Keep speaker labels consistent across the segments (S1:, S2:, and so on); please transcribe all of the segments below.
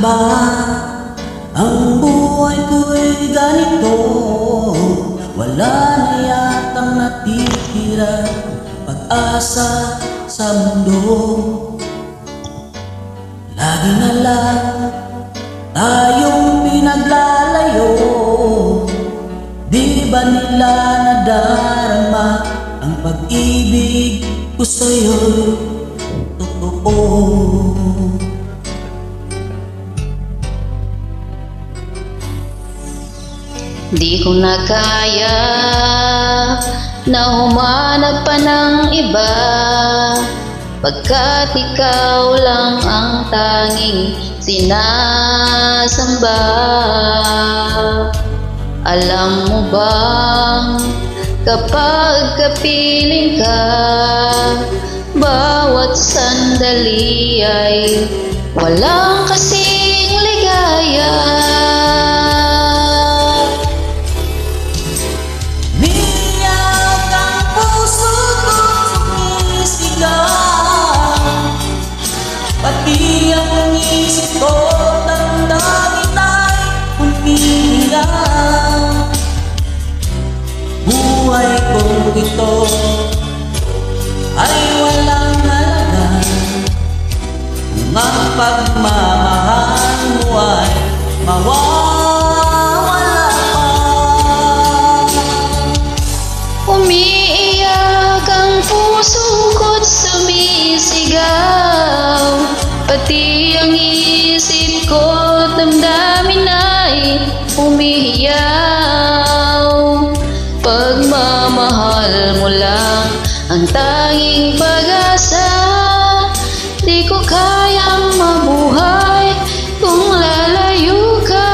S1: ba ang buhay ko'y ganito? Wala na yatang natitira pag-asa sa mundo. Lagi na lang tayong pinaglalayo. Di ba nila nadarama ang pag-ibig ko sa'yo? Totoo.
S2: Di ko na kaya na humanap pa ng iba, pagkat ikaw lang ang tanging sinasamba. Alam mo bang kapag kapiling ka, bawat sandali ay walang kasing ligaya.
S1: Pati ang isip ko, damdamin ay umiiyak. Buhay kong ito ay walang halaga kung ang pagmamahal mo ay mawawala pa.
S2: Umiiyak ang puso ko't sumisigaw, pati ang isip ko damdamin ay umihiyaw. Pagmamahal mo lang ang tanging pag-asa, di ko kayang mabuhay kung lalayo ka.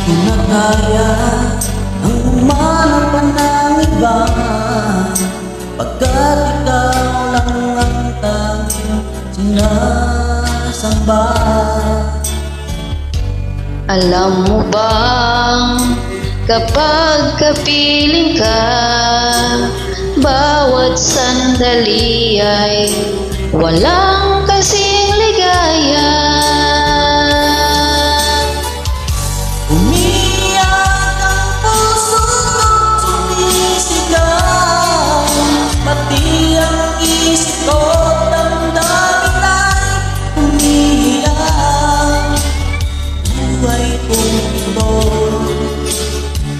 S1: Di na kaya ang umanap pa ng iba, pagkat ikaw lang ang tanging sinasamba.
S2: Alam mo bang kapag kapiling ka, bawat sandali ay walang kasing ligaya.
S1: Umiyak ang puso ko't sumisigaw, pati ang isip ko damdamin ay umiiyak. Buhay kong ito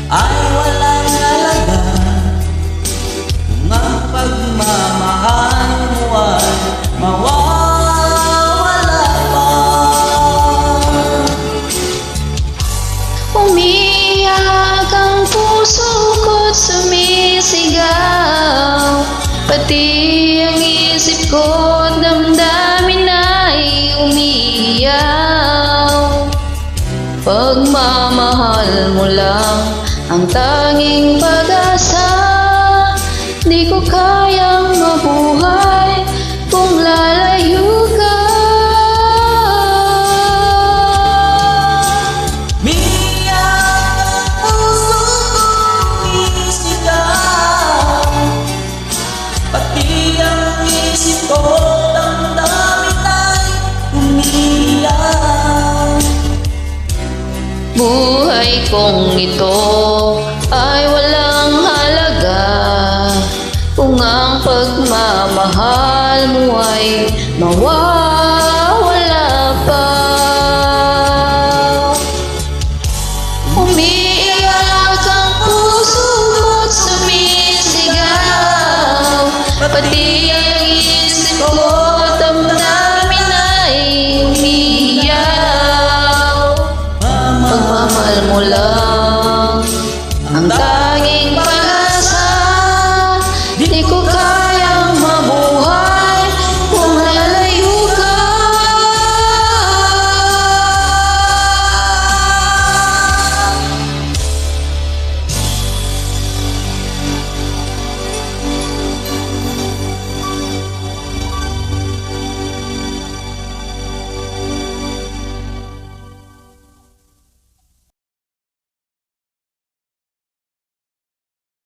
S1: ay walang halaga kung ang pagmamahal mo ay mawawala pa.
S2: Umiyak ang puso ko't sumisigaw, pati ang isip ko damdamin ay umiiyaw. Pagmamahal mo lang ang tanging pag-asa, di ko kayang mabuhay kung lalayo ka.
S1: Pati ang isip ko damdamin ay umiiyak.
S2: Buhay kong ito ay walang halaga kung ang pagmamahal mo ay mawawala.